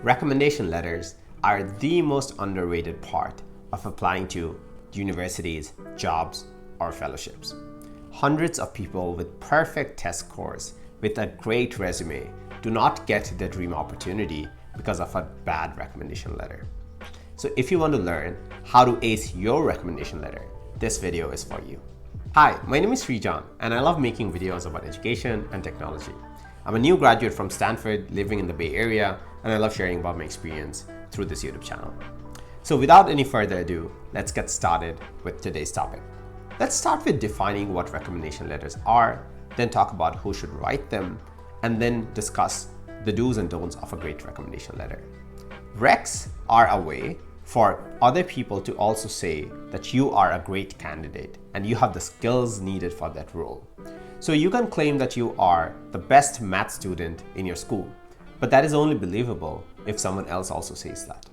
Recommendation letters are the most underrated part of applying to universities, jobs, or fellowships. Hundreds of people with perfect test scores with a great resume do not get their dream opportunity because of a bad recommendation letter. So if you want to learn how to ace your recommendation letter, this video is for you. Hi, my name is Srijon, and I love making videos about education and technology. I'm a new graduate from Stanford living in the Bay Area, and I love sharing about my experience through this YouTube channel. So without any further ado, let's get started with today's topic. Let's start with defining what recommendation letters are, then talk about who should write them, and then discuss the do's and don'ts of a great recommendation letter. Recs are a way for other people to also say that you are a great candidate and you have the skills needed for that role. So you can claim that you are the best math student in your school, but that is only believable if someone else also says that.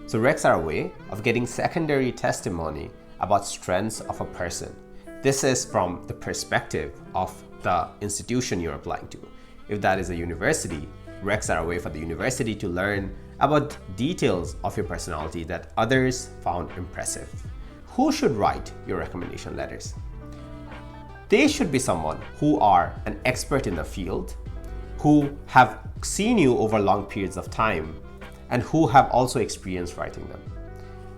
So recs are a way of getting secondary testimony about strengths of a person. This is from the perspective of the institution you're applying to. If that is a university, recs are a way for the university to learn about details of your personality that others found impressive. Who should write your recommendation letters? They should be someone who are an expert in the field, who have seen you over long periods of time, and who have also experienced writing them.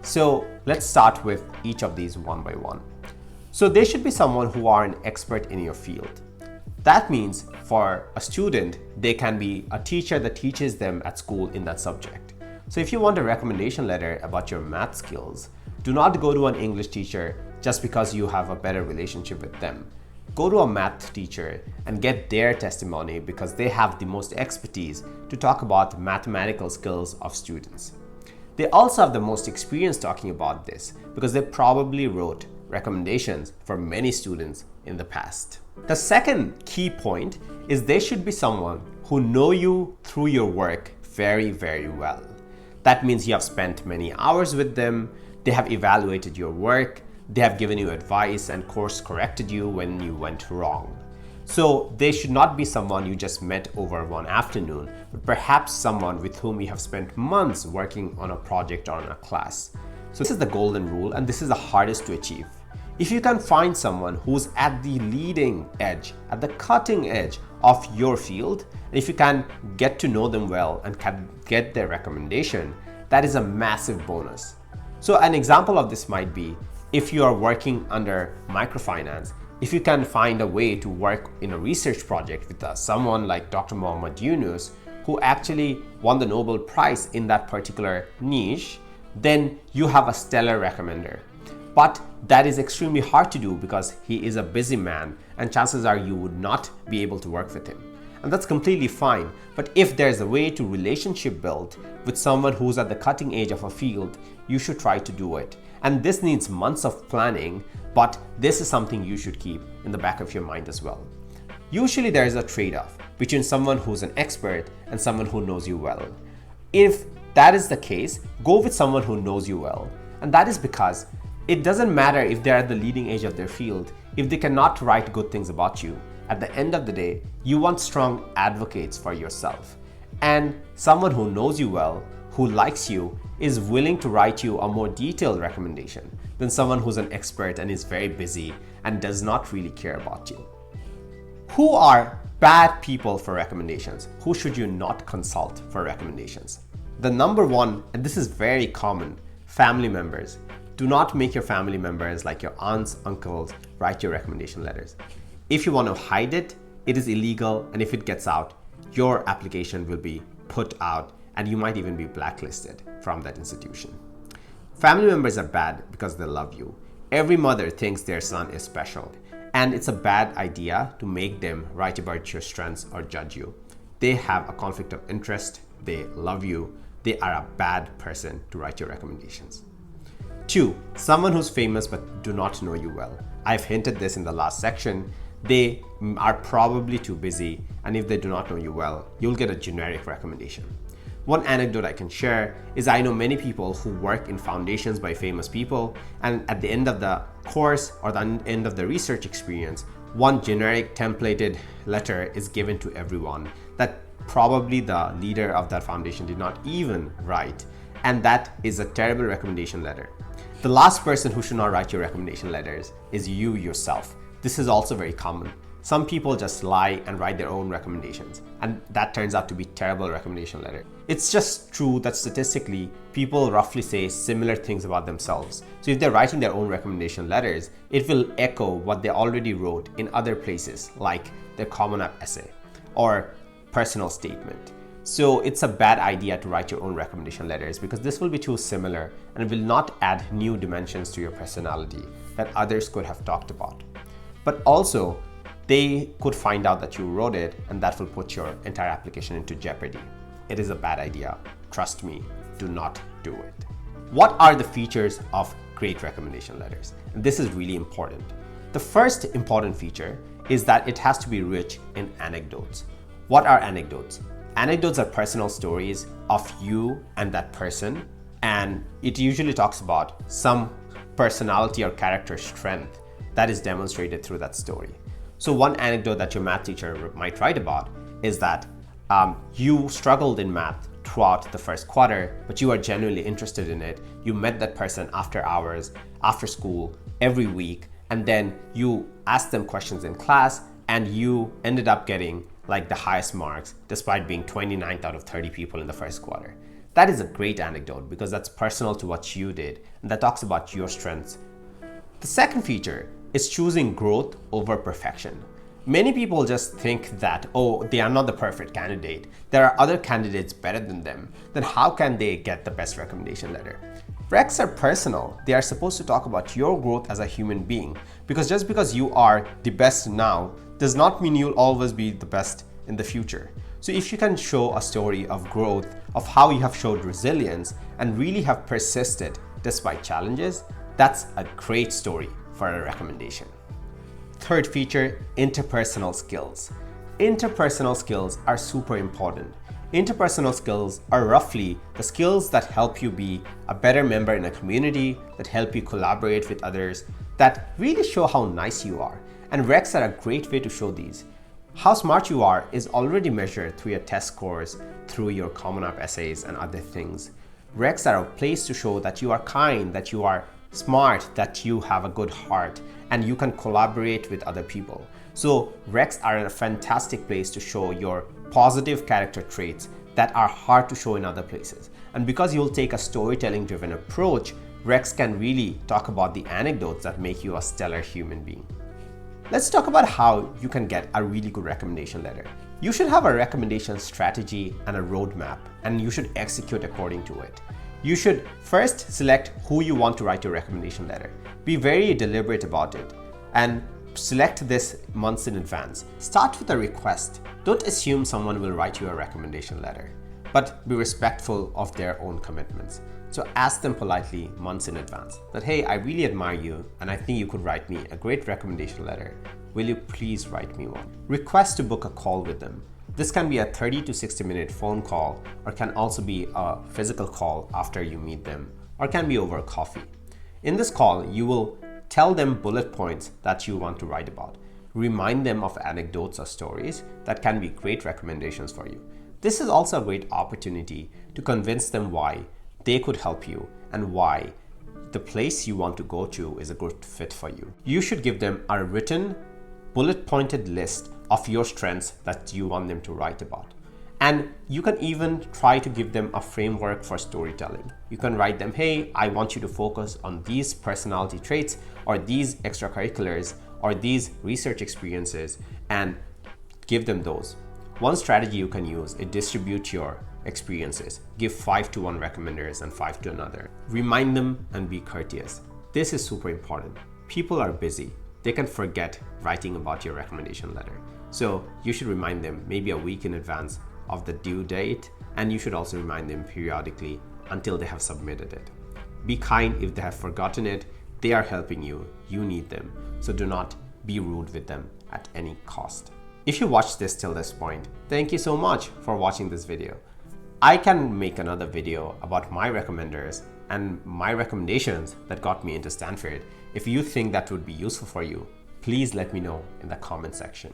So let's start with each of these one by one. So they should be someone who are an expert in your field. That means for a student, they can be a teacher that teaches them at school in that subject. So if you want a recommendation letter about your math skills, do not go to an English teacher just because you have a better relationship with them. Go to a math teacher and get their testimony because they have the most expertise to talk about mathematical skills of students. They also have the most experience talking about this because they probably wrote recommendations for many students in the past. The second key point is they should be someone who know you through your work very, very well. That means you have spent many hours with them, they have evaluated your work, they have given you advice and course corrected you when you went wrong. So they should not be someone you just met over one afternoon, but perhaps someone with whom you have spent months working on a project or on a class. So this is the golden rule, and this is the hardest to achieve. If you can find someone who's at the leading edge, at the cutting edge of your field, and if you can get to know them well and can get their recommendation, that is a massive bonus. So an example of this might be if you are working under microfinance, if you can find a way to work in a research project with someone like Dr. Muhammad Yunus, who actually won the Nobel Prize in that particular niche, then you have a stellar recommender. But that is extremely hard to do because he is a busy man and chances are you would not be able to work with him. And that's completely fine. But if there's a way to relationship build with someone who's at the cutting edge of a field, you should try to do it. And this needs months of planning, but this is something you should keep in the back of your mind as well. Usually there is a trade-off between someone who's an expert and someone who knows you well. If that is the case, go with someone who knows you well. And that is because it doesn't matter if they're at the leading edge of their field, if they cannot write good things about you. At the end of the day, you want strong advocates for yourself. And someone who knows you well, who likes you, is willing to write you a more detailed recommendation than someone who's an expert and is very busy and does not really care about you. Who are bad people for recommendations? Who should you not consult for recommendations? The number one, and this is very common, family members. Do not make your family members like your aunts, uncles, write your recommendation letters. If you want to hide it, it is illegal, and if it gets out, your application will be put out and you might even be blacklisted from that institution. Family members are bad because they love you. Every mother thinks their son is special, and it's a bad idea to make them write about your strengths or judge you. They have a conflict of interest, they love you, they are a bad person to write your recommendations. 2, someone who's famous but do not know you well. I've hinted this in the last section. They are probably too busy, and if they do not know you well, you'll get a generic recommendation. One anecdote I can share is I know many people who work in foundations by famous people, and at the end of the course or the end of the research experience, one generic templated letter is given to everyone that probably the leader of that foundation did not even write, and that is a terrible recommendation letter. The last person who should not write your recommendation letters is you yourself. This is also very common. Some people just lie and write their own recommendations, and that turns out to be terrible recommendation letter. It's just true that statistically, people roughly say similar things about themselves. So if they're writing their own recommendation letters, it will echo what they already wrote in other places, like their Common App essay or personal statement. So it's a bad idea to write your own recommendation letters because this will be too similar and will not add new dimensions to your personality that others could have talked about. But also, they could find out that you wrote it, and that will put your entire application into jeopardy. It is a bad idea. Trust me, do not do it. What are the features of great recommendation letters? And this is really important. The first important feature is that it has to be rich in anecdotes. What are anecdotes? Anecdotes are personal stories of you and that person, and it usually talks about some personality or character strength that is demonstrated through that story. So one anecdote that your math teacher might write about is that you struggled in math throughout the first quarter, but you are genuinely interested in it. You met that person after hours, after school, every week, and then you asked them questions in class, and you ended up getting like the highest marks despite being 29th out of 30 people in the first quarter. That is a great anecdote because that's personal to what you did, and that talks about your strengths. The second feature is choosing growth over perfection. Many people just think that, oh, they are not the perfect candidate. There are other candidates better than them. Then how can they get the best recommendation letter? Recs are personal. They are supposed to talk about your growth as a human being, because just because you are the best now does not mean you'll always be the best in the future. So if you can show a story of growth, of how you have showed resilience and really have persisted despite challenges, that's a great story for a recommendation. Third feature, interpersonal skills. Interpersonal skills are super important. Interpersonal skills are roughly the skills that help you be a better member in a community, that help you collaborate with others, that really show how nice you are. And recs are a great way to show these. How smart you are is already measured through your test scores, through your Common App essays and other things. Recs are a place to show that you are kind, that you are smart, that you have a good heart, and you can collaborate with other people. So recs are a fantastic place to show your positive character traits that are hard to show in other places. And because you'll take a storytelling driven approach, recs can really talk about the anecdotes that make you a stellar human being. Let's talk about how you can get a really good recommendation letter. You should have a recommendation strategy and a roadmap, and you should execute according to it. You should first select who you want to write your recommendation letter. Be very deliberate about it and select this months in advance. Start with a request. Don't assume someone will write you a recommendation letter, but be respectful of their own commitments. So ask them politely months in advance that, hey, I really admire you and I think you could write me a great recommendation letter. Will you please write me one? Request to book a call with them. This can be a 30 to 60-minute phone call, or can also be a physical call after you meet them, or can be over coffee. In this call, you will tell them bullet points that you want to write about. Remind them of anecdotes or stories that can be great recommendations for you. This is also a great opportunity to convince them why they could help you and why the place you want to go to is a good fit for you. You should give them a written, bullet-pointed list of your strengths that you want them to write about. And you can even try to give them a framework for storytelling. You can write them, hey, I want you to focus on these personality traits or these extracurriculars or these research experiences, and give them those. One strategy you can use is distribute your experiences. Give 5 to one recommenders and 5 to another. Remind them and be courteous. This is super important. People are busy. They can forget writing about your recommendation letter. So you should remind them maybe a week in advance of the due date, and you should also remind them periodically until they have submitted it. Be kind if they have forgotten it. They are helping you. You need them. So do not be rude with them at any cost. If you watched this till this point, thank you so much for watching this video. I can make another video about my recommenders and my recommendations that got me into Stanford. If you think that would be useful for you, please let me know in the comment section.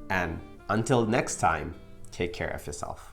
And until next time, Take care of yourself.